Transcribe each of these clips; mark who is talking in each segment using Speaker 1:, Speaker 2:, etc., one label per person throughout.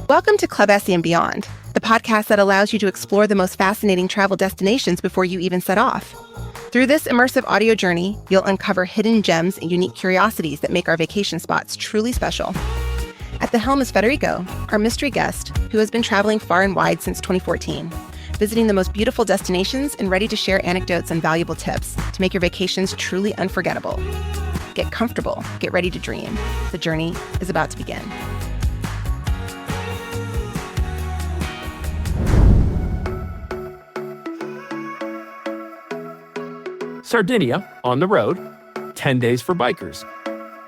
Speaker 1: Welcome to Club Esse and Beyond, the podcast that allows you to explore the most fascinating travel destinations before you even set off. Through this immersive audio journey, you'll uncover hidden gems and unique curiosities that make our vacation spots truly special. At the helm is Federico, our mystery guest, who has been traveling far and wide since 2014, visiting the most beautiful destinations and ready to share anecdotes and valuable tips to make your vacations truly unforgettable. Get comfortable, get ready to dream. The journey is about to begin.
Speaker 2: Sardinia, on the road, 10 days for bikers.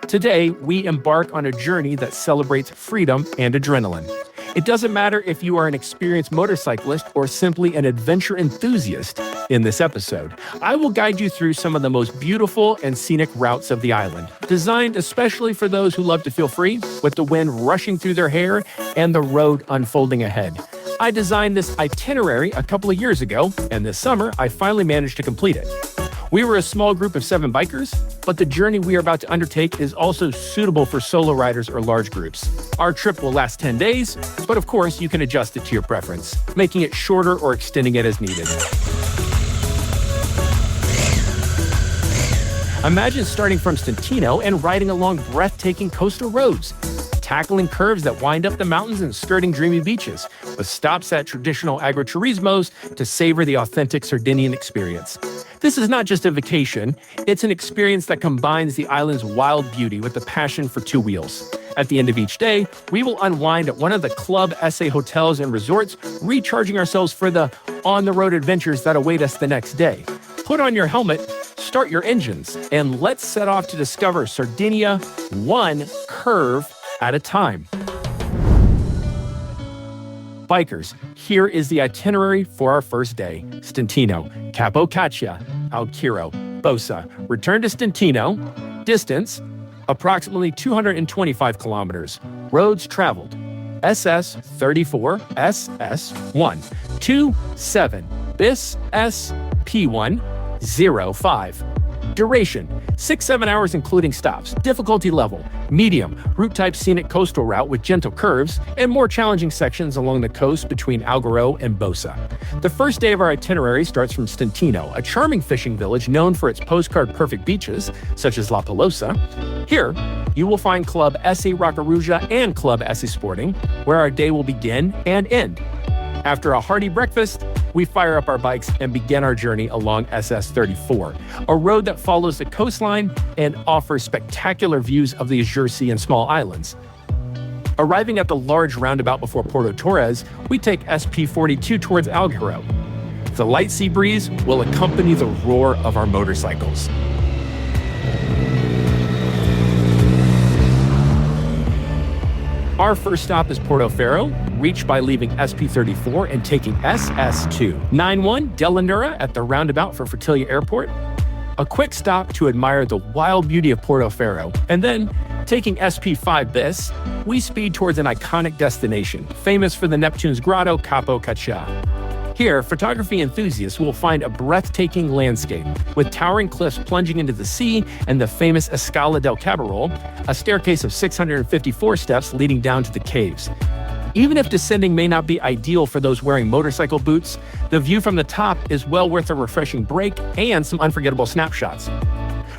Speaker 2: Today, we embark on a journey that celebrates freedom and adrenaline. It doesn't matter if you are an experienced motorcyclist or simply an adventure enthusiast. In this episode, I will guide you through some of the most beautiful and scenic routes of the island, designed especially for those who love to feel free, with the wind rushing through their hair and the road unfolding ahead. I designed this itinerary a couple of years ago, and this summer, I finally managed to complete it. We were a small group of 7 bikers, but the journey we are about to undertake is also suitable for solo riders or large groups. Our trip will last 10 days, but of course you can adjust it to your preference, making it shorter or extending it as needed. Imagine starting from Stintino and riding along breathtaking coastal roads, tackling curves that wind up the mountains and skirting dreamy beaches, with stops at traditional agriturismos to savor the authentic Sardinian experience. This is not just a vacation, it's an experience that combines the island's wild beauty with the passion for 2 wheels. At the end of each day, we will unwind at one of the Club Esse hotels and resorts, recharging ourselves for the on-the-road adventures that await us the next day. Put on your helmet, start your engines, and let's set off to discover Sardinia one curve at a time. Bikers, here is the itinerary for our first day. Stintino, Capo Caccia, Alghero, Bosa. Return to Stintino. Distance, approximately 225 kilometers. Roads traveled, SS34, SS127, BIS SP105. Duration, 6-7 hours including stops. Difficulty level, medium. Route type scenic coastal route with gentle curves and more challenging sections along the coast between Alghero and Bosa. The first day of our itinerary starts from Stintino, a charming fishing village known for its postcard-perfect beaches, such as La Pelosa. Here, you will find Club Esse Roccaruja and Club Esse Sporting, where our day will begin and end. After a hearty breakfast, we fire up our bikes and begin our journey along SS34, a road that follows the coastline and offers spectacular views of the Azure Sea and small islands. Arriving at the large roundabout before Porto Torres, we take SP42 towards Alghero. The light sea breeze will accompany the roar of our motorcycles. Our first stop is Portofaro, reached by leaving SP34 and taking SS291 Delanura at the roundabout for Fertilia Airport. A quick stop to admire the wild beauty of Portofaro, and then, taking SP5 BIS, we speed towards an iconic destination, famous for the Neptune's grotto Capo Caccia. Here, photography enthusiasts will find a breathtaking landscape, with towering cliffs plunging into the sea and the famous Escala del Cabarol, a staircase of 654 steps leading down to the caves. Even if descending may not be ideal for those wearing motorcycle boots, the view from the top is well worth a refreshing break and some unforgettable snapshots.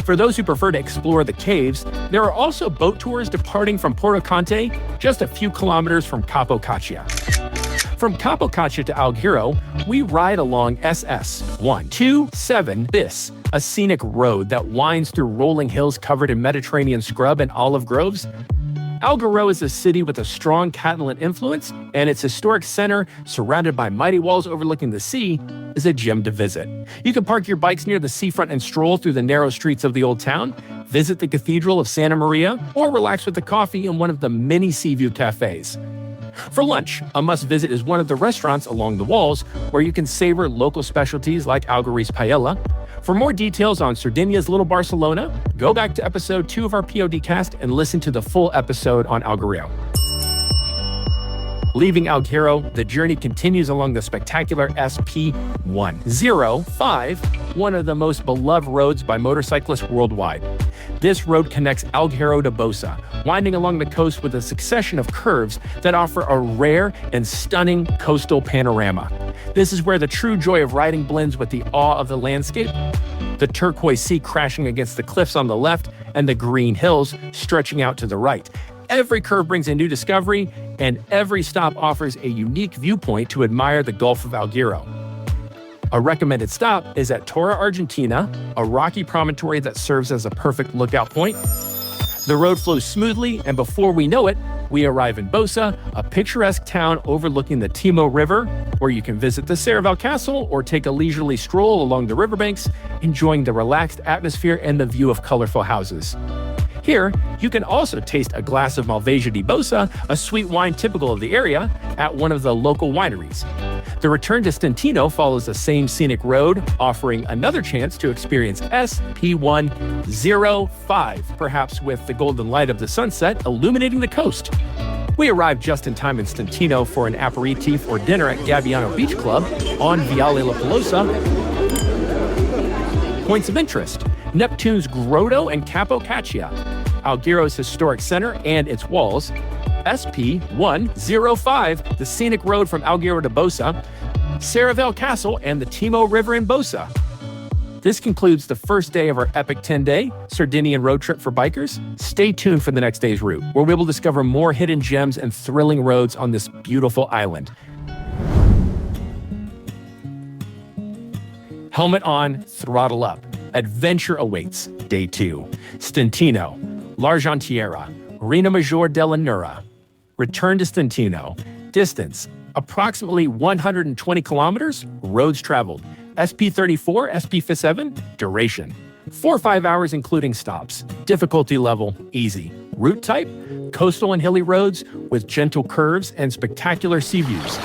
Speaker 2: For those who prefer to explore the caves, there are also boat tours departing from Porto Conte, just a few kilometers from Capo Caccia. From Capo Caccia to Alghero, we ride along SS127 BIS, a scenic road that winds through rolling hills covered in Mediterranean scrub and olive groves. Alghero is a city with a strong Catalan influence, and its historic center, surrounded by mighty walls overlooking the sea, is a gem to visit. You can park your bikes near the seafront and stroll through the narrow streets of the old town, visit the Cathedral of Santa Maria, or relax with a coffee in one of the many Seaview cafes. For lunch, a must-visit is one of the restaurants along the walls, where you can savor local specialties like Algheri's paella. For more details on Sardinia's Little Barcelona, go back to episode 2 of our PODcast and listen to the full episode on Alghero. Leaving Alghero, the journey continues along the spectacular SP105, one of the most beloved roads by motorcyclists worldwide. This road connects Alghero to Bosa, winding along the coast with a succession of curves that offer a rare and stunning coastal panorama. This is where the true joy of riding blends with the awe of the landscape, the turquoise sea crashing against the cliffs on the left and the green hills stretching out to the right. Every curve brings a new discovery, and every stop offers a unique viewpoint to admire the Gulf of Alghero. A recommended stop is at Torre Argentina, a rocky promontory that serves as a perfect lookout point. The road flows smoothly, and before we know it, we arrive in Bosa, a picturesque town overlooking the Timo River, where you can visit the Saraval Castle or take a leisurely stroll along the riverbanks, enjoying the relaxed atmosphere and the view of colorful houses. Here, you can also taste a glass of Malvasia di Bosa, a sweet wine typical of the area, at one of the local wineries. The return to Stintino follows the same scenic road, offering another chance to experience SS125, perhaps with the golden light of the sunset illuminating the coast. We arrived just in time in Stintino for an aperitif or dinner at Gabbiano Beach Club on Viale La Pelosa. Points of interest: Neptune's Grotto and Capo Caccia, Alghero's historic center and its walls, SP105, the scenic road from Alghero to Bosa, Saraval Castle, and the Timo River in Bosa. This concludes the first day of our epic 10-day Sardinian road trip for bikers. Stay tuned for the next day's route, where we will discover more hidden gems and thrilling roads on this beautiful island. Helmet on, throttle up. Adventure awaits. Day 2. Stintino, L'Argentiera, Rena Major della Nura. Return to Stintino. Distance, approximately 120 kilometers. Roads traveled, SP34, SP57. Duration, 4 or 5 hours including stops. Difficulty level, easy. Route type, coastal and hilly roads with gentle curves and spectacular sea views.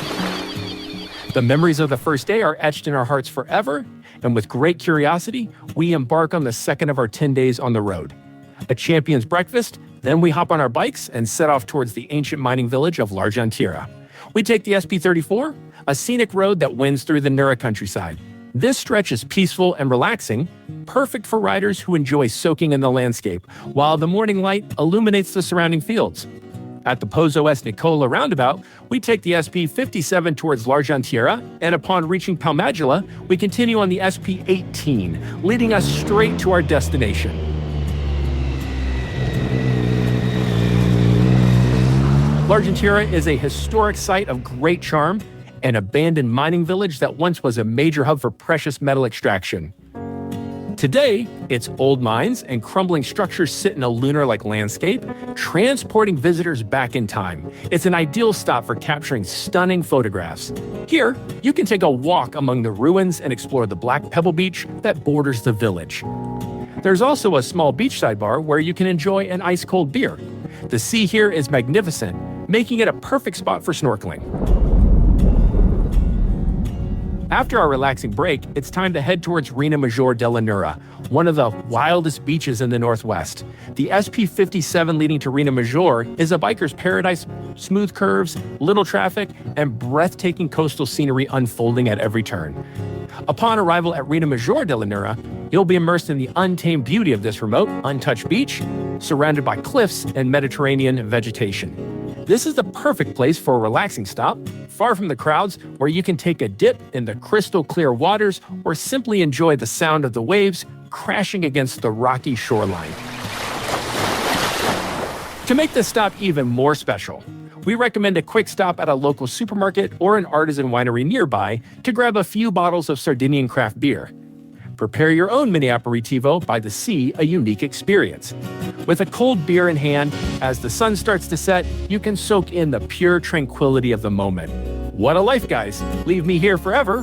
Speaker 2: The memories of the first day are etched in our hearts forever, and with great curiosity, we embark on the second of our 10 days on the road. A champion's breakfast, then we hop on our bikes and set off towards the ancient mining village of L'Argentiera. We take the SP34, a scenic road that winds through the Nura countryside. This stretch is peaceful and relaxing, perfect for riders who enjoy soaking in the landscape, while the morning light illuminates the surrounding fields. At the Pozzo S. Nicola roundabout, we take the SP57 towards L'Argentiera, and upon reaching Palmagula, we continue on the SP18, leading us straight to our destination. L'Argentiera is a historic site of great charm, an abandoned mining village that once was a major hub for precious metal extraction. Today, its old mines and crumbling structures sit in a lunar-like landscape, transporting visitors back in time. It's an ideal stop for capturing stunning photographs. Here, you can take a walk among the ruins and explore the black pebble beach that borders the village. There's also a small beachside bar where you can enjoy an ice-cold beer. The sea here is magnificent, making it a perfect spot for snorkeling. After our relaxing break, it's time to head towards Rena Major della Nura, one of the wildest beaches in the Northwest. The SP57 leading to Rena Major is a biker's paradise, smooth curves, little traffic, and breathtaking coastal scenery unfolding at every turn. Upon arrival at Rena Major della Nura, you'll be immersed in the untamed beauty of this remote, untouched beach, surrounded by cliffs and Mediterranean vegetation. This is the perfect place for a relaxing stop, far from the crowds, where you can take a dip in the crystal clear waters or simply enjoy the sound of the waves crashing against the rocky shoreline. To make this stop even more special, we recommend a quick stop at a local supermarket or an artisan winery nearby to grab a few bottles of Sardinian craft beer. Prepare your own mini aperitivo by the sea, a unique experience. With a cold beer in hand, as the sun starts to set, you can soak in the pure tranquility of the moment. What a life, guys. Leave me here forever.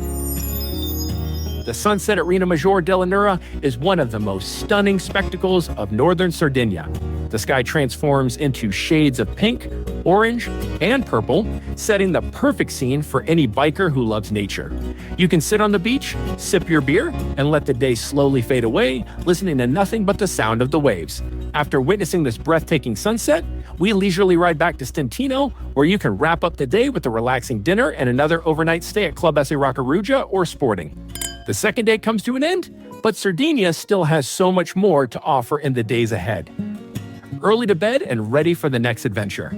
Speaker 2: The sunset at Rena Major della Nura is one of the most stunning spectacles of northern Sardinia. The sky transforms into shades of pink, orange, and purple, setting the perfect scene for any biker who loves nature. You can sit on the beach, sip your beer, and let the day slowly fade away, listening to nothing but the sound of the waves. After witnessing this breathtaking sunset, we leisurely ride back to Stintino, where you can wrap up the day with a relaxing dinner and another overnight stay at Club Esse Roccarugia or Sporting. The second day comes to an end, But Sardinia still has so much more to offer in the days ahead. Early to bed and ready for the next adventure.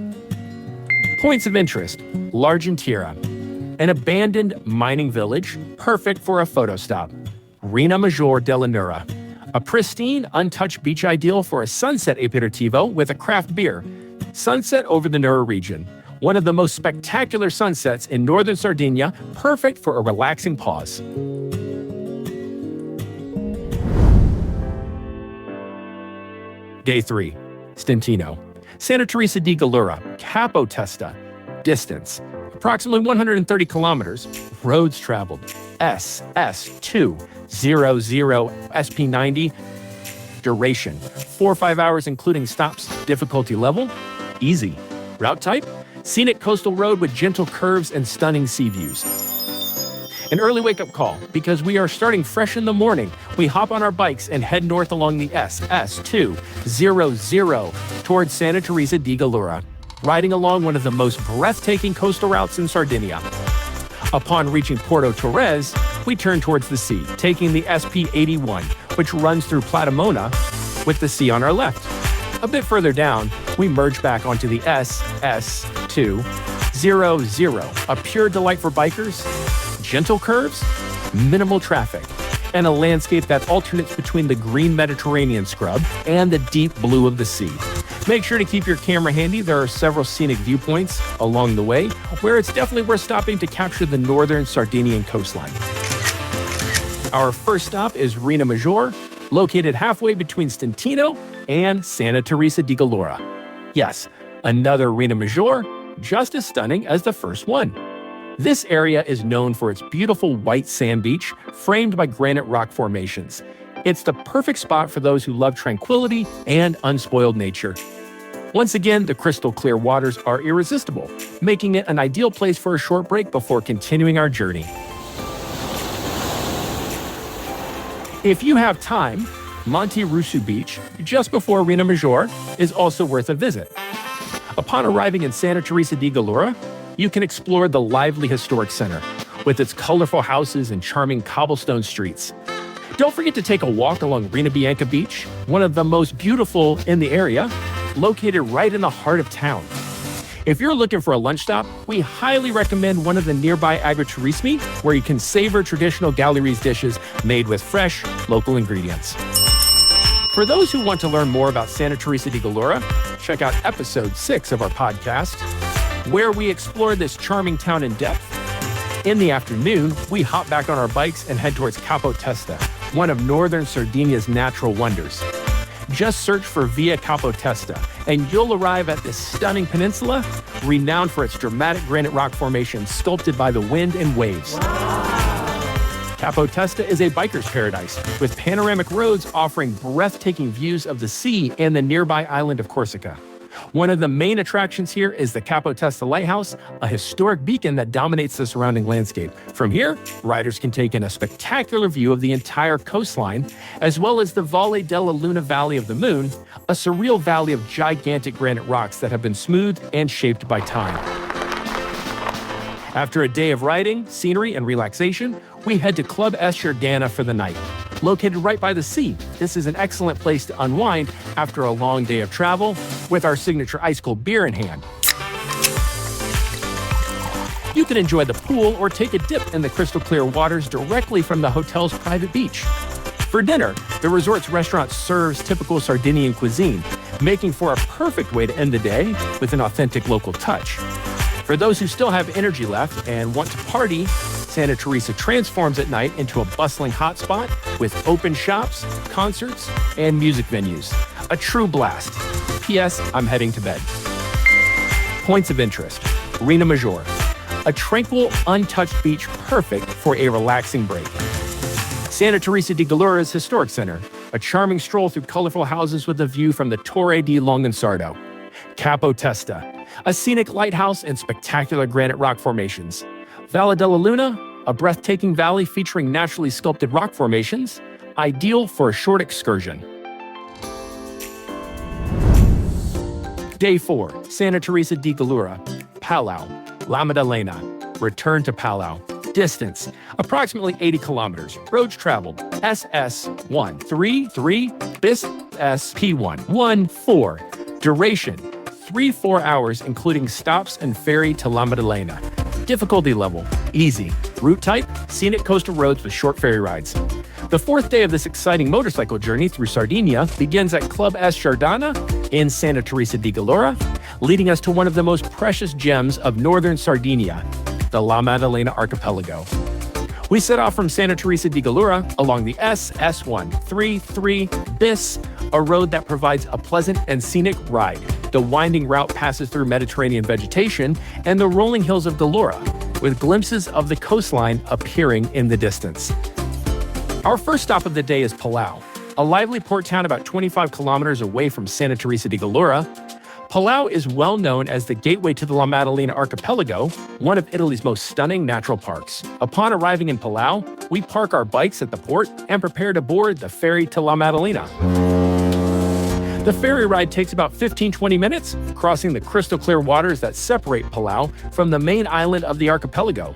Speaker 2: Points of interest: L'Argentiera, an abandoned mining village, perfect for a photo stop. Rina Maggiore della Nura, a pristine, untouched beach ideal for a sunset aperitivo with a craft beer. Sunset over the Nura region, one of the most spectacular sunsets in northern Sardinia, perfect for a relaxing pause. Day 3. Stintino. Santa Teresa di Gallura, Capo Testa. Distance: approximately 130 kilometers. Roads traveled: SS200 SP90. Duration: 4 or 5 hours including stops. Difficulty level: easy. Route type: scenic coastal road with gentle curves and stunning sea views. An early wake-up call, because we are starting fresh in the morning. We hop on our bikes and head north along the SS200 towards Santa Teresa di Gallura, riding along one of the most breathtaking coastal routes in Sardinia. Upon reaching Porto Torres, we turn towards the sea, taking the SP81, which runs through Platamona with the sea on our left. A bit further down, we merge back onto the SS200, a pure delight for bikers. Gentle curves, minimal traffic, and a landscape that alternates between the green Mediterranean scrub and the deep blue of the sea. Make sure to keep your camera handy. There are several scenic viewpoints along the way where it's definitely worth stopping to capture the northern Sardinian coastline. Our first stop is Rina Maggiore, located halfway between Stintino and Santa Teresa di Gallura. Yes, another Rina Maggiore, just as stunning as the first one. This area is known for its beautiful white sand beach, framed by granite rock formations. It's the perfect spot for those who love tranquility and unspoiled nature. Once again, the crystal clear waters are irresistible, making it an ideal place for a short break before continuing our journey. If you have time, Monte Rusu Beach, just before Rina Maggiore, is also worth a visit. Upon arriving in Santa Teresa di Gallura, you can explore the lively historic center with its colorful houses and charming cobblestone streets. Don't forget to take a walk along Rina Bianca Beach, one of the most beautiful in the area, located right in the heart of town. If you're looking for a lunch stop, we highly recommend one of the nearby agriturismi, where you can savor traditional Galleries dishes made with fresh, local ingredients. For those who want to learn more about Santa Teresa di Gallura, check out episode 6 of our podcast, where we explore this charming town in depth. In the afternoon, we hop back on our bikes and head towards Capo Testa, one of northern Sardinia's natural wonders. Just search for Via Capo Testa, and you'll arrive at this stunning peninsula, renowned for its dramatic granite rock formations sculpted by the wind and waves. Capo Testa is a biker's paradise, with panoramic roads offering breathtaking views of the sea and the nearby island of Corsica. One of the main attractions here is the Capo Testa Lighthouse, a historic beacon that dominates the surrounding landscape. From here, riders can take in a spectacular view of the entire coastline, as well as the Valle della Luna Valley of the Moon, a surreal valley of gigantic granite rocks that have been smoothed and shaped by time. After a day of riding, scenery, and relaxation, we head to Club Esse Dintorni for the night. Located right by the sea, this is an excellent place to unwind after a long day of travel with our signature ice-cold beer in hand. You can enjoy the pool or take a dip in the crystal-clear waters directly from the hotel's private beach. For dinner, the resort's restaurant serves typical Sardinian cuisine, making for a perfect way to end the day with an authentic local touch. For those who still have energy left and want to party, Santa Teresa transforms at night into a bustling hotspot with open shops, concerts, and music venues. A true blast. P.S. I'm heading to bed. Points of interest: Rina Maggiore, a tranquil, untouched beach perfect for a relaxing break. Santa Teresa di Gallura's historic center, a charming stroll through colorful houses with a view from the Torre di Longonsardo. Capo Testa, a scenic lighthouse and spectacular granite rock formations. Valle della Luna, a breathtaking valley featuring naturally sculpted rock formations, ideal for a short excursion. Day 4, Santa Teresa di Gallura, Palau, La Maddalena. Return to Palau. Distance, approximately 80 kilometers. Roads traveled, SS125 bis SP114. Duration, 3-4 hours, including stops and ferry to La Maddalena. Difficulty level, easy. Route type, scenic coastal roads with short ferry rides. The fourth day of this exciting motorcycle journey through Sardinia begins at Club Esse Dintorni in Santa Teresa di Gallura, leading us to one of the most precious gems of northern Sardinia, the La Maddalena archipelago. We set off from Santa Teresa di Gallura along the SS125 bis, a road that provides a pleasant and scenic ride. The winding route passes through Mediterranean vegetation and the rolling hills of Gallura, with glimpses of the coastline appearing in the distance. Our first stop of the day is Palau, a lively port town about 25 kilometers away from Santa Teresa di Gallura. Palau is well known as the gateway to the La Maddalena archipelago, one of Italy's most stunning natural parks. Upon arriving in Palau, we park our bikes at the port and prepare to board the ferry to La Maddalena. The ferry ride takes about 15-20 minutes, crossing the crystal clear waters that separate Palau from the main island of the archipelago.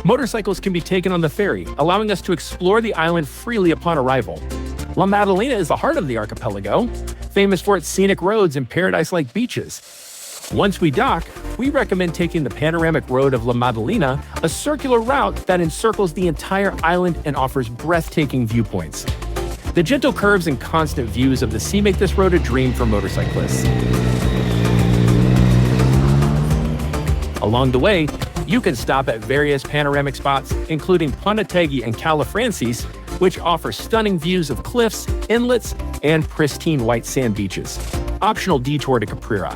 Speaker 2: Motorcycles can be taken on the ferry, allowing us to explore the island freely upon arrival. La Maddalena is the heart of the archipelago, famous for its scenic roads and paradise-like beaches. Once we dock, we recommend taking the panoramic road of La Maddalena, a circular route that encircles the entire island and offers breathtaking viewpoints. The gentle curves and constant views of the sea make this road a dream for motorcyclists. Along the way, you can stop at various panoramic spots, including Ponteggi and Cala Francis, which offer stunning views of cliffs, inlets, and pristine white sand beaches. Optional detour to Caprera.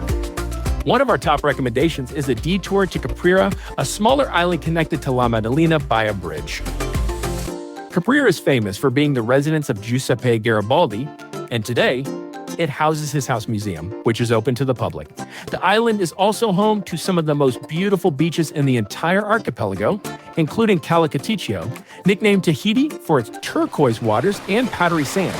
Speaker 2: One of our top recommendations is a detour to Caprera, a smaller island connected to La Maddalena by a bridge. Caprera is famous for being the residence of Giuseppe Garibaldi, and today, it houses his house museum, which is open to the public. The island is also home to some of the most beautiful beaches in the entire archipelago, including Cala Caccia, nicknamed Tahiti for its turquoise waters and powdery sand.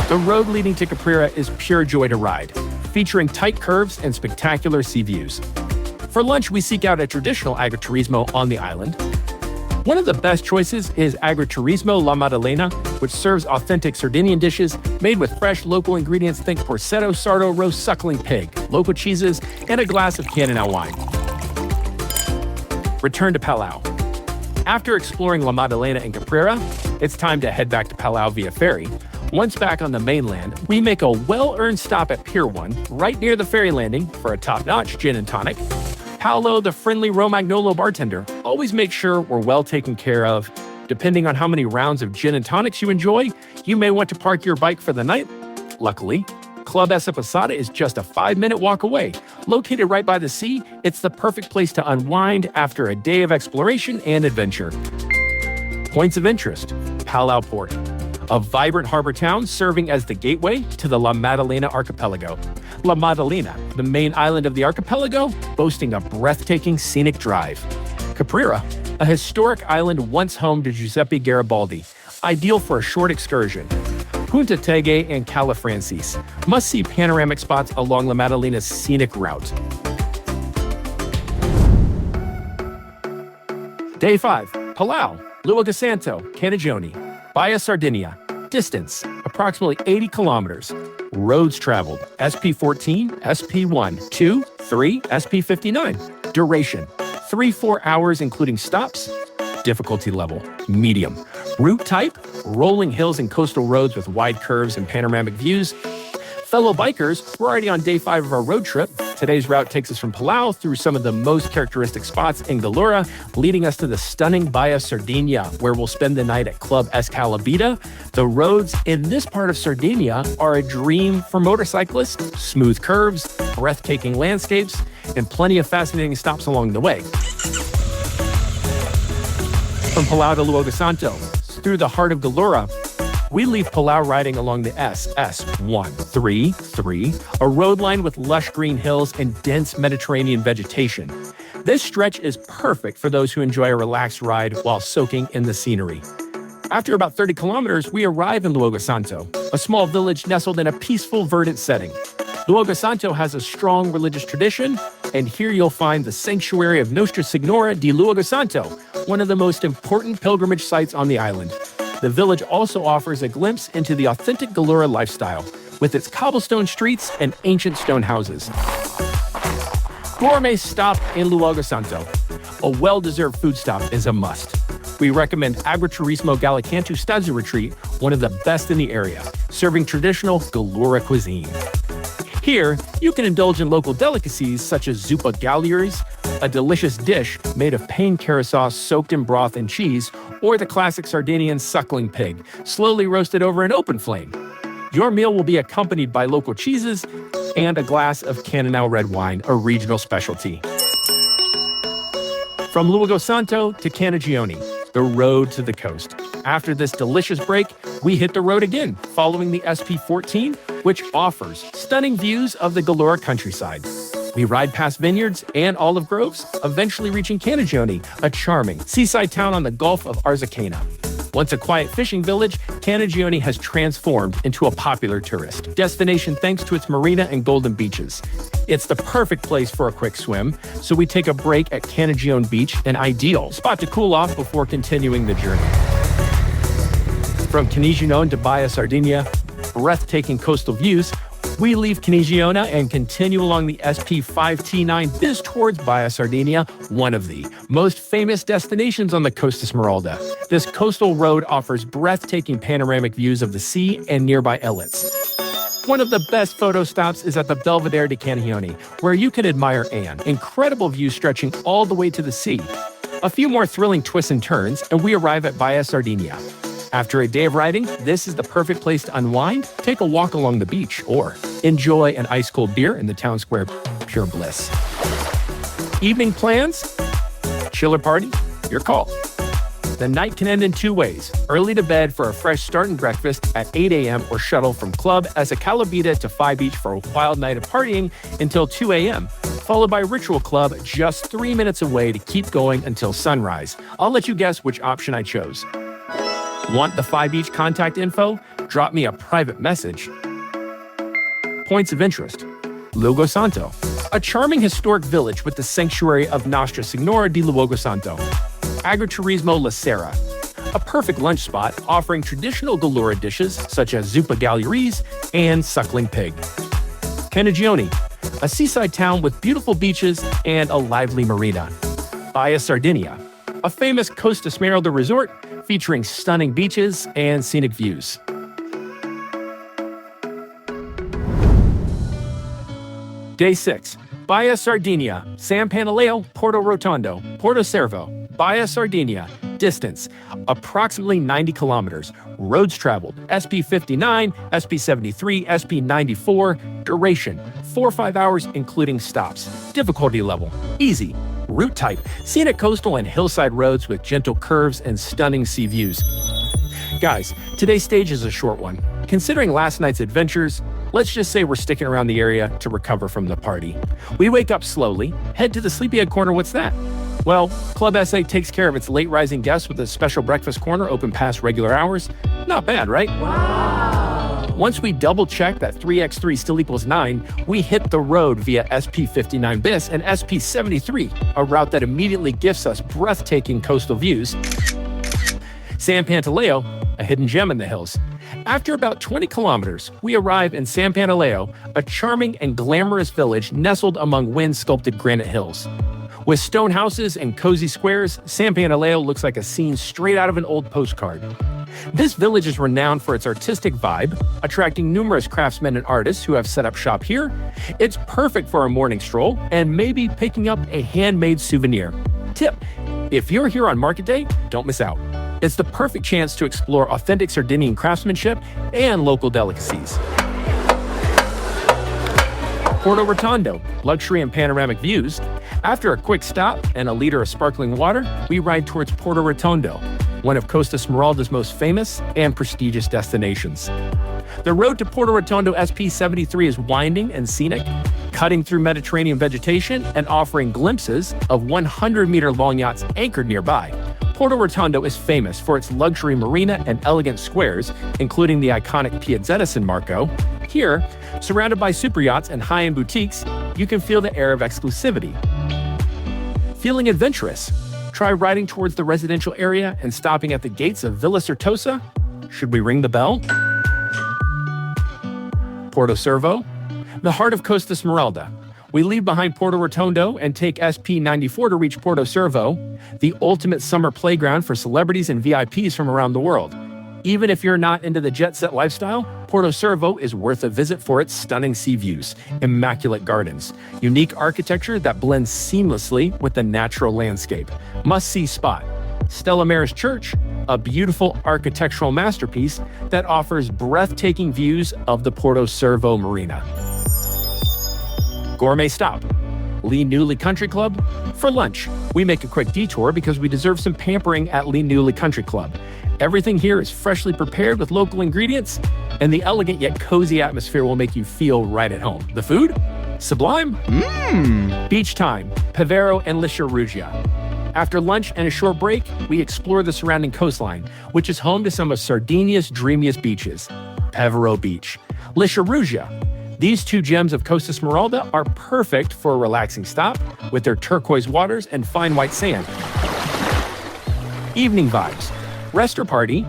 Speaker 2: The road leading to Caprera is pure joy to ride, featuring tight curves and spectacular sea views. For lunch, we seek out a traditional agriturismo on the island. One of the best choices is Agriturismo La Maddalena, which serves authentic Sardinian dishes made with fresh local ingredients. Think porcetto, sardo, roast suckling pig, local cheeses, and a glass of Cannonau wine. Return to Palau. After exploring La Maddalena and Caprera, it's time to head back to Palau via ferry. Once back on the mainland, we make a well-earned stop at Pier 1, right near the ferry landing, for a top-notch gin and tonic. Paolo, the friendly Romagnolo bartender, always makes sure we're well taken care of. Depending on how many rounds of gin and tonics you enjoy, you may want to park your bike for the night. Luckily, Club Esse Posada is just a 5-minute walk away. Located right by the sea, it's the perfect place to unwind after a day of exploration and adventure. Points of interest: Palau Port, a vibrant harbor town serving as the gateway to the La Maddalena archipelago. La Maddalena, the main island of the archipelago, boasting a breathtaking scenic drive. Caprera, a historic island once home to Giuseppe Garibaldi, ideal for a short excursion. Punta Teghe and Cala Francis, must-see panoramic spots along La Maddalena's scenic route. Day 5, Palau, Luogo Santo, Canagione, Baia Sardinia. Distance, approximately 80 kilometers. Roads traveled, SP14, SP1, 3, SP59. Duration, 3-4 hours including stops. Difficulty level, medium. Route type, rolling hills and coastal roads with wide curves and panoramic views. Fellow bikers, we're already on day 5 of our road trip. Today's route takes us from Palau through some of the most characteristic spots in Gallura, leading us to the stunning Baia Sardinia, where we'll spend the night at Club Esse Dintorni. The roads in this part of Sardinia are a dream for motorcyclists: smooth curves, breathtaking landscapes, and plenty of fascinating stops along the way. From Palau to Luogo Santo, through the heart of Gallura, we leave Palau riding along the SS125, a road lined with lush green hills and dense Mediterranean vegetation. This stretch is perfect for those who enjoy a relaxed ride while soaking in the scenery. After about 30 kilometers, we arrive in Luogo Santo, a small village nestled in a peaceful, verdant setting. Luogo Santo has a strong religious tradition, and here you'll find the sanctuary of Nostra Signora di Luogo Santo, one of the most important pilgrimage sites on the island. The village also offers a glimpse into the authentic Gallura lifestyle, with its cobblestone streets and ancient stone houses. Gourmet stop in Luogo Santo. A well-deserved food stop is a must. We recommend Agriturismo Gallicantu Stazio Retreat, one of the best in the area, serving traditional Gallura cuisine. Here, you can indulge in local delicacies such as zuppa galliers, a delicious dish made of pain curry sauce soaked in broth and cheese, or the classic Sardinian suckling pig, slowly roasted over an open flame. Your meal will be accompanied by local cheeses and a glass of Cannonau red wine, a regional specialty. From Luogo Santo to Canagione, the road to the coast. After this delicious break, we hit the road again, following the SP14, which offers stunning views of the Gallura countryside. We ride past vineyards and olive groves, eventually reaching Canagione, a charming seaside town on the Gulf of Arzachena. Once a quiet fishing village, Canagione has transformed into a popular tourist destination thanks to its marina and golden beaches. It's the perfect place for a quick swim, so we take a break at Canagione Beach, an ideal spot to cool off before continuing the journey. From Canagione to Baia Sardinia, breathtaking coastal views, we leave Canagione and continue along the SP5T9 bis towards Baia Sardinia, one of the most famous destinations on the Costa Smeralda. This coastal road offers breathtaking panoramic views of the sea and nearby islets. One of the best photo stops is at the Belvedere di Canagione, where you can admire an incredible view stretching all the way to the sea. A few more thrilling twists and turns, and we arrive at Baia Sardinia. After a day of riding, this is the perfect place to unwind, take a walk along the beach, or enjoy an ice-cold beer in the town square. Pure bliss. Evening plans? Chiller party? Your call. The night can end in two ways. Early to bed for a fresh start and breakfast at 8 a.m. or shuttle from Club Esse Dintorni to Phi Beach for a wild night of partying until 2 a.m., followed by Ritual Club just 3 minutes away to keep going until sunrise. I'll let you guess which option I chose. Want the Phi Beach contact info? Drop me a private message. Points of interest. Luogo Santo, a charming historic village with the sanctuary of Nostra Signora di Luogo Santo. Agriturismo La Serra, a perfect lunch spot offering traditional Gallura dishes such as zuppa galliers and suckling pig. Canagione, a seaside town with beautiful beaches and a lively marina. Baia Sardinia, a famous Costa Smeralda resort featuring stunning beaches and scenic views. Day 6. Baia Sardinia, San Pantaleo, Porto Rotondo, Porto Cervo, Baia Sardinia. Distance, approximately 90 kilometers. Roads traveled, SP59, SP73, SP94. Duration, 4 or 5 hours including stops. Difficulty level, easy. Route type, scenic coastal and hillside roads with gentle curves and stunning sea views. Guys, today's stage is a short one. Considering last night's adventures, let's just say we're sticking around the area to recover from the party. We wake up slowly, head to the sleepyhead corner. What's that? Well, Club Esse takes care of its late rising guests with a special breakfast corner open past regular hours. Not bad, right? Wow! Once we double check that 3x3 still equals 9, we hit the road via SP59 bis and SP73, a route that immediately gifts us breathtaking coastal views. San Pantaleo, a hidden gem in the hills. After about 20 kilometers, we arrive in San Pantaleo, a charming and glamorous village nestled among wind-sculpted granite hills. With stone houses and cozy squares, San Pantaleo looks like a scene straight out of an old postcard. This village is renowned for its artistic vibe, attracting numerous craftsmen and artists who have set up shop here. It's perfect for a morning stroll and maybe picking up a handmade souvenir. Tip: if you're here on market day, don't miss out. It's the perfect chance to explore authentic Sardinian craftsmanship and local delicacies. Porto Rotondo, luxury and panoramic views. After a quick stop and a liter of sparkling water, we ride towards Porto Rotondo, one of Costa Smeralda's most famous and prestigious destinations. The road to Porto Rotondo SP73 is winding and scenic, cutting through Mediterranean vegetation and offering glimpses of 100-meter-long yachts anchored nearby. Porto Rotondo is famous for its luxury marina and elegant squares, including the iconic Piazzetta San Marco. Here, surrounded by super yachts and high-end boutiques, you can feel the air of exclusivity. Feeling adventurous? Try riding towards the residential area and stopping at the gates of Villa Certosa. Should we ring the bell? Porto Cervo, the heart of Costa Smeralda. We leave behind Porto Rotondo and take SP94 to reach Porto Cervo, the ultimate summer playground for celebrities and VIPs from around the world. Even if you're not into the jet-set lifestyle, Porto Cervo is worth a visit for its stunning sea views, immaculate gardens, unique architecture that blends seamlessly with the natural landscape. Must-see spot. Stella Maris Church, a beautiful architectural masterpiece that offers breathtaking views of the Porto Cervo Marina. Gourmet stop. Lee Newley Country Club. For lunch, we make a quick detour because we deserve some pampering at Lee Newley Country Club. Everything here is freshly prepared with local ingredients, and the elegant yet cozy atmosphere will make you feel right at home. The food? Sublime. Beach time. Pevero and Liscia Rugia. After lunch and a short break, we explore the surrounding coastline, which is home to some of Sardinia's dreamiest beaches. Pevero Beach. Liscia Rugia. These two gems of Costa Smeralda are perfect for a relaxing stop with their turquoise waters and fine white sand. Evening vibes. Rest or party.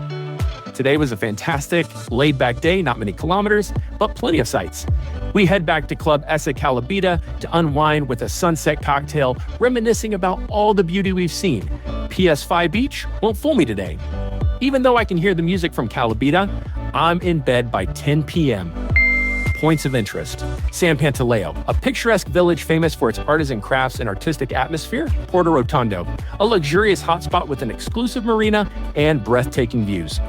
Speaker 2: Today was a fantastic, laid-back day, not many kilometers, but plenty of sights. We head back to Club Esse Calabita to unwind with a sunset cocktail, reminiscing about all the beauty we've seen. PS5 Beach won't fool me today. Even though I can hear the music from Calabita, I'm in bed by 10 p.m. Points of interest. San Pantaleo, a picturesque village famous for its artisan crafts and artistic atmosphere. Porto Rotondo, a luxurious hotspot with an exclusive marina and breathtaking views.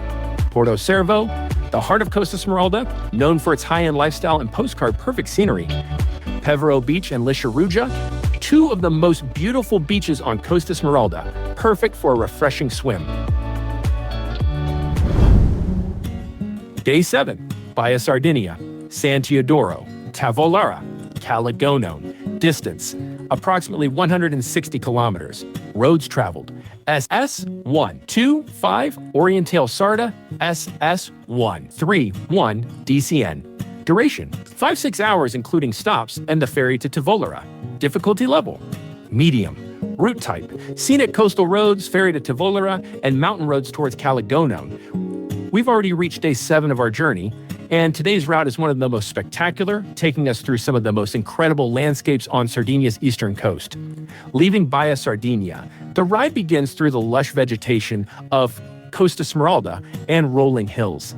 Speaker 2: Porto Cervo, the heart of Costa Smeralda, known for its high-end lifestyle and postcard-perfect scenery. Pevero Beach and Liscia Rugia, two of the most beautiful beaches on Costa Smeralda, perfect for a refreshing swim. Day 7, Baia Sardinia. San Teodoro, Tavolara, Calagono. Distance, approximately 160 kilometers. Roads traveled, SS125 Orientale Sarda, SS131 DCN. Duration, 5-6 hours including stops and the ferry to Tavolara. Difficulty level, medium. Route type, scenic coastal roads, ferry to Tavolara, and mountain roads towards Calagono. We've already reached day 7 of our journey, and today's route is one of the most spectacular, taking us through some of the most incredible landscapes on Sardinia's eastern coast. Leaving Baia Sardinia, the ride begins through the lush vegetation of Costa Smeralda and rolling hills.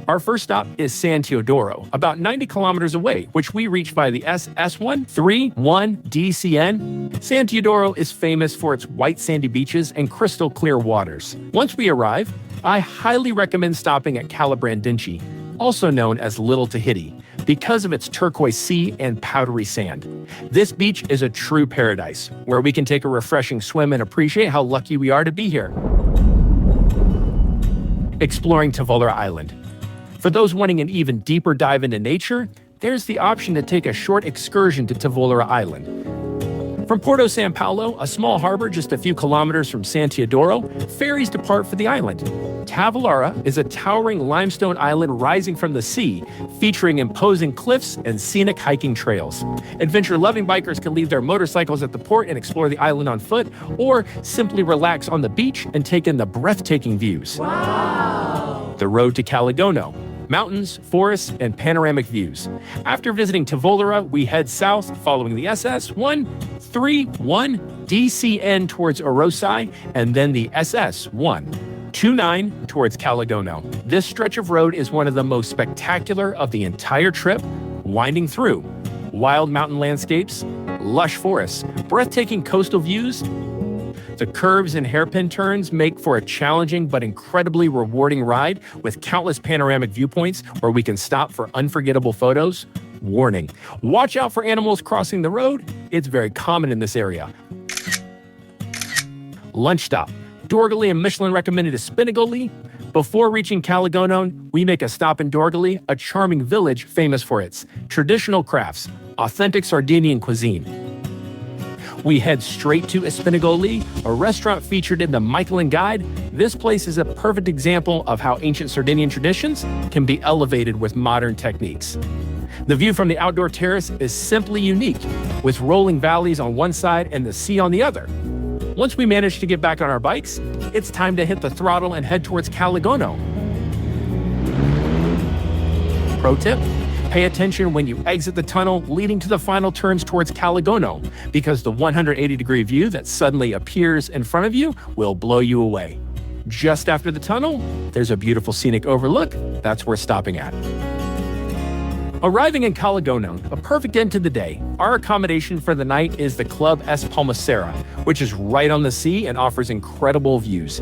Speaker 2: Our first stop is San Teodoro, about 90 kilometers away, which we reach by the SS131 DCN. San Teodoro is famous for its white sandy beaches and crystal clear waters. Once we arrive, I highly recommend stopping at Calabrandinci, also known as Little Tahiti, because of its turquoise sea and powdery sand. This beach is a true paradise, where we can take a refreshing swim and appreciate how lucky we are to be here. Exploring Tavolara Island. For those wanting an even deeper dive into nature, there's the option to take a short excursion to Tavolara Island. From Porto San Paulo, a small harbor just a few kilometers from San Teodoro, ferries depart for the island. Tavolara is a towering limestone island rising from the sea, featuring imposing cliffs and scenic hiking trails. Adventure-loving bikers can leave their motorcycles at the port and explore the island on foot, or simply relax on the beach and take in the breathtaking views. Wow! The road to Calagono. Mountains, forests, and panoramic views. After visiting Tavolara, we head south following the SS131 DCN towards Orosai, and then the SS129 towards Calagono. This stretch of road is one of the most spectacular of the entire trip, winding through wild mountain landscapes, lush forests, breathtaking coastal views. The curves and hairpin turns make for a challenging but incredibly rewarding ride with countless panoramic viewpoints where we can stop for unforgettable photos. Warning: watch out for animals crossing the road. It's very common in this area. Lunch stop. Dorgali and Michelin recommended Spinagoli. Before reaching Calagono, we make a stop in Dorgali, a charming village famous for its traditional crafts, authentic Sardinian cuisine. We head straight to Spinagoli, a restaurant featured in the Michelin Guide. This place is a perfect example of how ancient Sardinian traditions can be elevated with modern techniques. The view from the outdoor terrace is simply unique, with rolling valleys on one side and the sea on the other. Once we manage to get back on our bikes, it's time to hit the throttle and head towards Calagono. Pro tip: pay attention when you exit the tunnel leading to the final turns towards Calagono, because the 180-degree view that suddenly appears in front of you will blow you away. Just after the tunnel, there's a beautiful scenic overlook. That's worth stopping at. Arriving in Calagono, a perfect end to the day, our accommodation for the night is the Club Esse Dintorni, which is right on the sea and offers incredible views.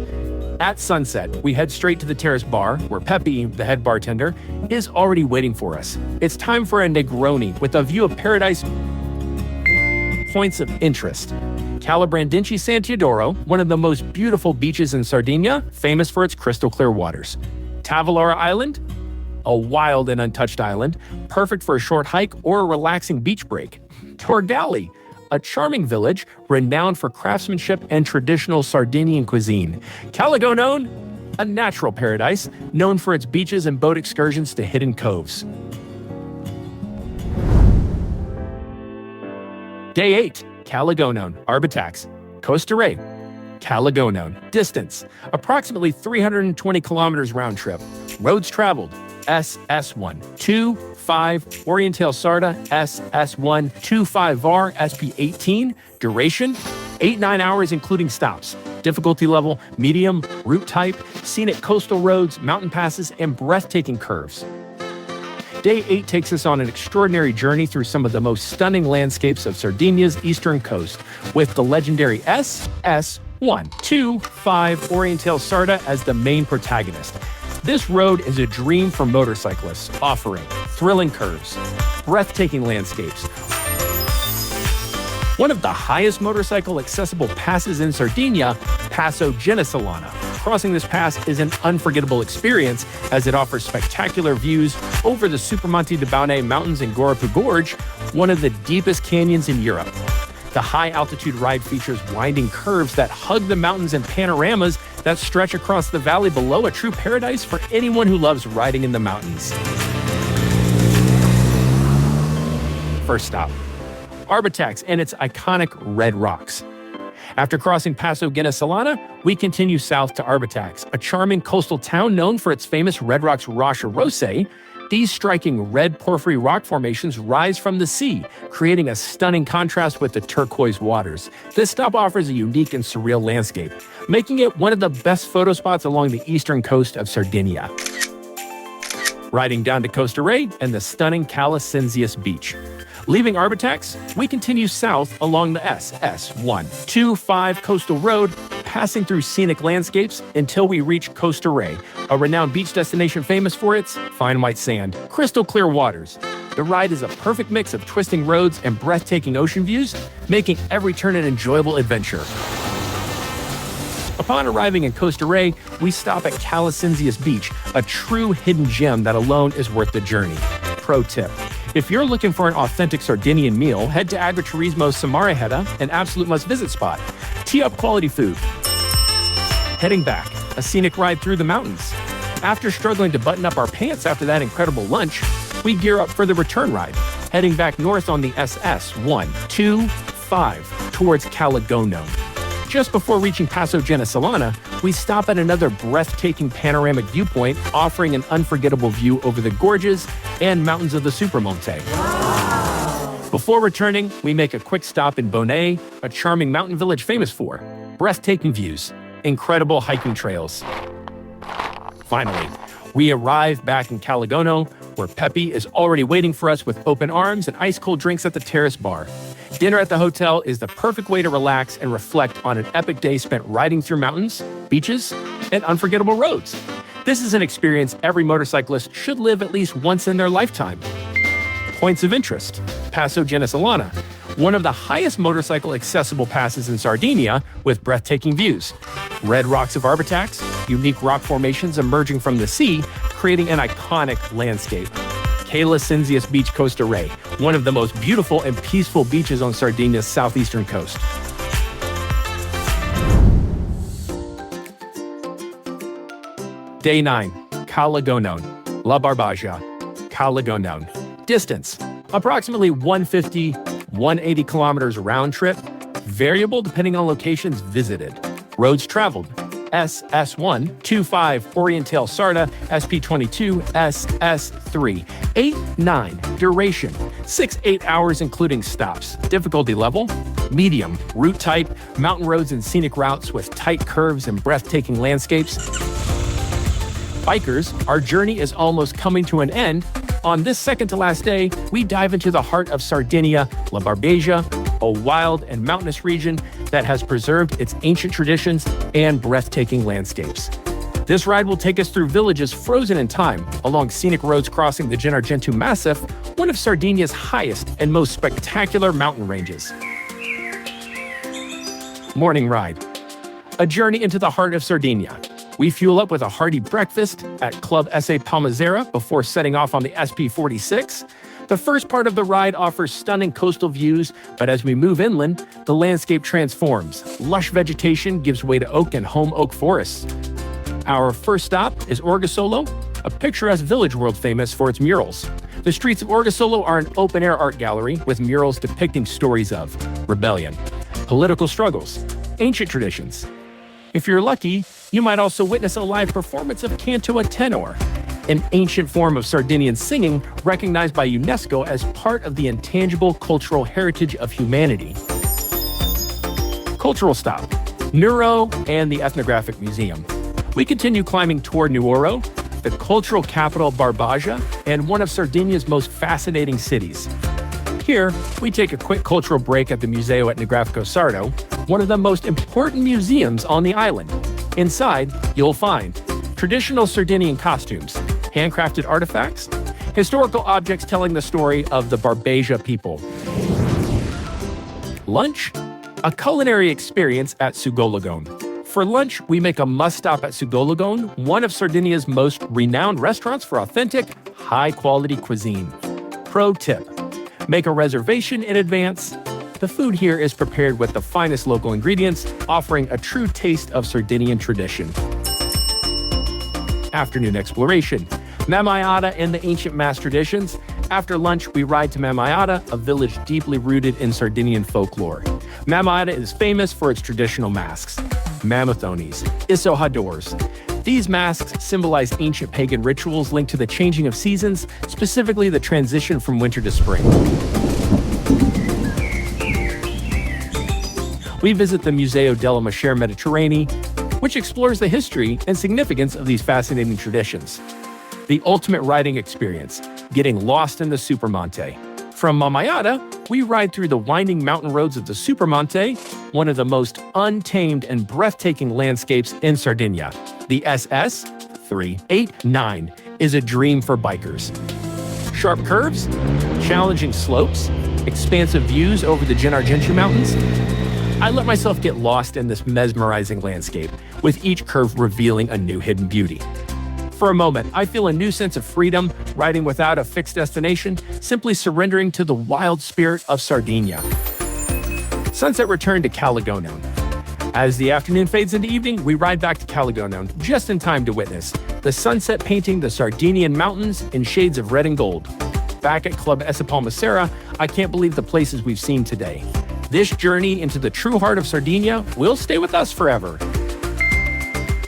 Speaker 2: At sunset, we head straight to the terrace bar, where Pepe, the head bartender, is already waiting for us. It's time for a Negroni with a view of paradise. Points of interest: Calabrandinci San Teodoro, one of the most beautiful beaches in Sardinia, famous for its crystal clear waters. Tavolara Island, a wild and untouched island, perfect for a short hike or a relaxing beach break. Torgali, a charming village renowned for craftsmanship and traditional Sardinian cuisine. Calagono, a natural paradise known for its beaches and boat excursions to hidden coves. Day 8, Calagono, Arbatax, Costa Rey. Calagono, distance, approximately 320 kilometers round trip. Roads traveled, SS125 Orientale Sarda, SS125 SP18. Duration, 8-9 hours including stops. Difficulty level, medium. Route type, scenic coastal roads, mountain passes, and breathtaking curves. Day 8 takes us on an extraordinary journey through some of the most stunning landscapes of Sardinia's eastern coast, with the legendary SS125 Orientale Sarda as the main protagonist. This road is a dream for motorcyclists, offering thrilling curves, breathtaking landscapes. One of the highest motorcycle accessible passes in Sardinia, Passo Genisolana. Crossing this pass is an unforgettable experience, as it offers spectacular views over the Supermonte di Baune Mountains in Goropu Gorge, one of the deepest canyons in Europe. The high-altitude ride features winding curves that hug the mountains and panoramas that stretch across the valley below, a true paradise for anyone who loves riding in the mountains. First stop, Arbatax and its iconic red rocks. After crossing Passo Genisolana, we continue south to Arbatax, a charming coastal town known for its famous red rocks Roche Rose. These striking red porphyry rock formations rise from the sea, creating a stunning contrast with the turquoise waters. This stop offers a unique and surreal landscape, making it one of the best photo spots along the eastern coast of Sardinia. Riding down to Costa Rey and the stunning Cala Cinzias beach. Leaving Arbatax, we continue south along the SS125 coastal road, passing through scenic landscapes until we reach Costa Rey, a renowned beach destination famous for its fine white sand, crystal clear waters. The ride is a perfect mix of twisting roads and breathtaking ocean views, making every turn an enjoyable adventure. Upon arriving in Costa Rey, we stop at Cala Cinzias Beach, a true hidden gem that alone is worth the journey. Pro tip: if you're looking for an authentic Sardinian meal, head to Agriturismo Samaraheta, an absolute must-visit spot. Tee up quality food. Heading back, a scenic ride through the mountains. After struggling to button up our pants after that incredible lunch, we gear up for the return ride, heading back north on the SS125 towards Calagono. Just before reaching Passo Genisolana, we stop at another breathtaking panoramic viewpoint, offering an unforgettable view over the gorges and mountains of the Supermonte. Wow. Before returning, we make a quick stop in Bonet, a charming mountain village famous for breathtaking views, incredible hiking trails. Finally, we arrive back in Calagono, where Pepe is already waiting for us with open arms and ice-cold drinks at the terrace bar. Dinner at the hotel is the perfect way to relax and reflect on an epic day spent riding through mountains, beaches, and unforgettable roads. This is an experience every motorcyclist should live at least once in their lifetime. Points of interest: Passo Genisolana, one of the highest motorcycle accessible passes in Sardinia with breathtaking views. Red rocks of Arbatax, unique rock formations emerging from the sea, creating an iconic landscape. Cala Cinzias Beach, Costa Rey, one of the most beautiful and peaceful beaches on Sardinia's southeastern coast. Day 9, Calagono, La Barbagia, Calagono. Distance, approximately 180 kilometers round trip. variable depending on locations visited. Roads traveled: SS125 Orientale Sarda, SP22, SS3. 8-9. Duration: 6-8 hours including stops. Difficulty level: medium. Route type: mountain roads and scenic routes with tight curves and breathtaking landscapes. Bikers, our journey is almost coming to an end. On this second-to-last day, we dive into the heart of Sardinia, La Barbegia, a wild and mountainous region that has preserved its ancient traditions and breathtaking landscapes. This ride will take us through villages frozen in time, along scenic roads crossing the Gennargentu Massif, one of Sardinia's highest and most spectacular mountain ranges. Morning ride. A journey into the heart of Sardinia. We fuel up with a hearty breakfast at Club Esse Dintorni before setting off on the SP46. The first part of the ride offers stunning coastal views, but as we move inland, the landscape transforms. Lush vegetation gives way to oak and home oak forests. Our first stop is Orgosolo, a picturesque village world famous for its murals. The streets of Orgosolo are an open-air art gallery with murals depicting stories of rebellion, political struggles, ancient traditions. If you're lucky, you might also witness a live performance of canto a tenor, an ancient form of Sardinian singing recognized by UNESCO as part of the intangible cultural heritage of humanity. Cultural stop: Nuoro and the Ethnographic Museum. We continue climbing toward Nuoro, the cultural capital Barbagia, and one of Sardinia's most fascinating cities. Here, we take a quick cultural break at the Museo Etnografico Sardo, one of the most important museums on the island. Inside, you'll find traditional Sardinian costumes, handcrafted artifacts, historical objects telling the story of the Barbagia people. Lunch: a culinary experience at Sugolagon. For lunch, we make a must-stop at Sugolagon, one of Sardinia's most renowned restaurants for authentic, high-quality cuisine. Pro tip: make a reservation in advance. The food here is prepared with the finest local ingredients, offering a true taste of Sardinian tradition. Afternoon exploration: Mamayata and the ancient mass traditions. After lunch, we ride to Mamayata, a village deeply rooted in Sardinian folklore. Mamayata is famous for its traditional masks: mamathones, issohadors. These masks symbolize ancient pagan rituals linked to the changing of seasons, specifically the transition from winter to spring. We visit the Museo della Mascher Mediterranee, which explores the history and significance of these fascinating traditions. The ultimate riding experience: getting lost in the Supermonte. From Mamayata, we ride through the winding mountain roads of the Supermonte, one of the most untamed and breathtaking landscapes in Sardinia. The SS389 is a dream for bikers. Sharp curves, challenging slopes, expansive views over the Gennargentu Mountains. I let myself get lost in this mesmerizing landscape, with each curve revealing a new hidden beauty. For a moment, I feel a new sense of freedom, riding without a fixed destination, simply surrendering to the wild spirit of Sardinia. Sunset return to Calagonon. As the afternoon fades into evening, we ride back to Calagonon, just in time to witness the sunset painting the Sardinian mountains in shades of red and gold. Back at Club Esse Dintorni, I can't believe the places we've seen today. This journey into the true heart of Sardinia will stay with us forever.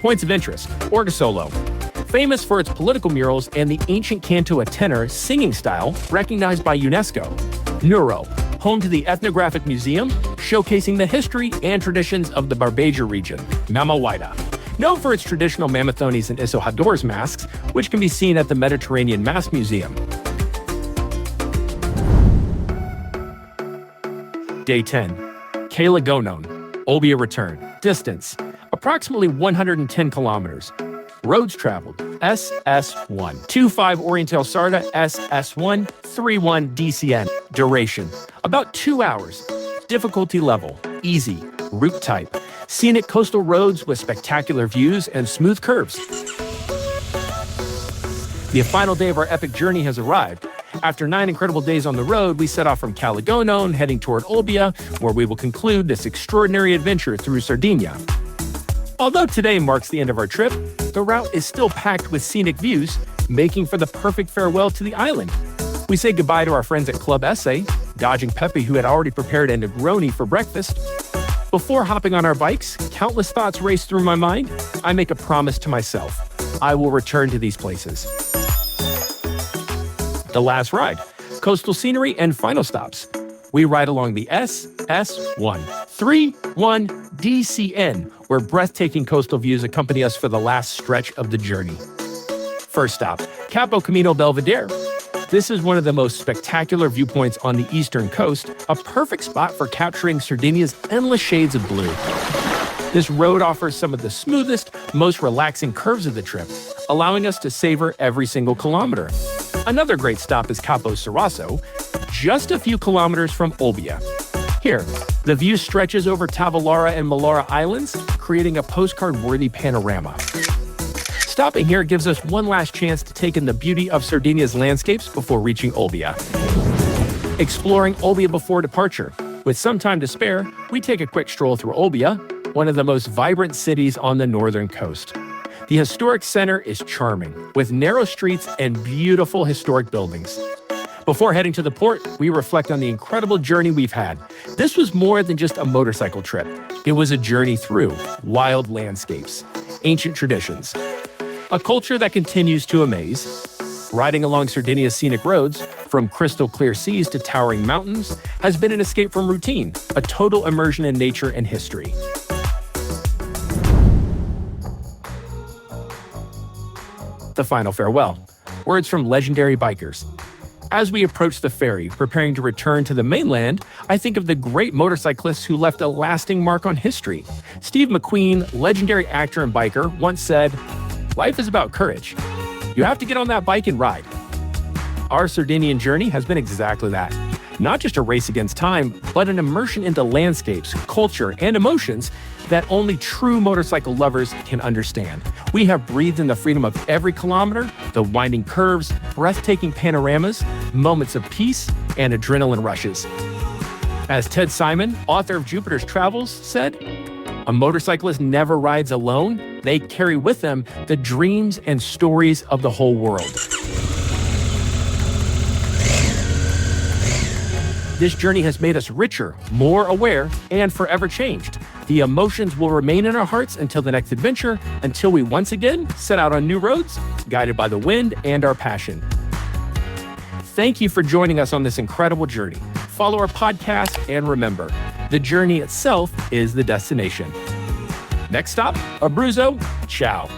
Speaker 2: Points of interest: Orgosolo, famous for its political murals and the ancient canto a tenor singing style recognized by UNESCO. Nuoro, home to the Ethnographic Museum, showcasing the history and traditions of the Barbagia region. Mamawaida, known for its traditional mamathones and issohadors masks, which can be seen at the Mediterranean Mask Museum. Day 10. Calagonon, Olbia return. Distance: approximately 110 kilometers. Roads traveled: SS125 Orientale Sarda, SS131 DCN. Duration: about 2 hours. Difficulty level: easy. Route type: scenic coastal roads with spectacular views and smooth curves. The final day of our epic journey has arrived. After 9 incredible days on the road, we set off from Calagonon, heading toward Olbia, where we will conclude this extraordinary adventure through Sardinia. Although today marks the end of our trip, the route is still packed with scenic views, making for the perfect farewell to the island. We say goodbye to our friends at Club Esse, dodging Pepe, who had already prepared a Negroni for breakfast. Before hopping on our bikes, countless thoughts race through my mind. I make a promise to myself. I will return to these places. The last ride, coastal scenery and final stops. We ride along the SS125 DCN, where breathtaking coastal views accompany us for the last stretch of the journey. First stop, Capo Belvedere. This is one of the most spectacular viewpoints on the eastern coast, a perfect spot for capturing Sardinia's endless shades of blue. This road offers some of the smoothest, most relaxing curves of the trip, allowing us to savor every single kilometer. Another great stop is Capo Caccia, just a few kilometers from Olbia. Here, the view stretches over Tavalara and Mallara Islands, creating a postcard-worthy panorama. Stopping here gives us one last chance to take in the beauty of Sardinia's landscapes before reaching Olbia. Exploring Olbia before departure. With some time to spare, we take a quick stroll through Olbia, one of the most vibrant cities on the northern coast. The historic center is charming, with narrow streets and beautiful historic buildings. Before heading to the port, we reflect on the incredible journey we've had. This was more than just a motorcycle trip. It was a journey through wild landscapes, ancient traditions, a culture that continues to amaze. Riding along Sardinia's scenic roads, from crystal clear seas to towering mountains, has been an escape from routine, a total immersion in nature and history. The final farewell. Words from legendary bikers. As we approach the ferry, preparing to return to the mainland, I think of the great motorcyclists who left a lasting mark on history. Steve McQueen, legendary actor and biker, once said, "Life is about courage. You have to get on that bike and ride." Our Sardinian journey has been exactly that. Not just a race against time, but an immersion into landscapes, culture, and emotions that only true motorcycle lovers can understand. We have breathed in the freedom of every kilometer, the winding curves, breathtaking panoramas, moments of peace, and adrenaline rushes. As Ted Simon, author of Jupiter's Travels, said, "A motorcyclist never rides alone. They carry with them the dreams and stories of the whole world." This journey has made us richer, more aware, and forever changed. The emotions will remain in our hearts until the next adventure, until we once again set out on new roads, guided by the wind and our passion. Thank you for joining us on this incredible journey. Follow our podcast, and remember, the journey itself is the destination. Next stop, Abruzzo. Ciao.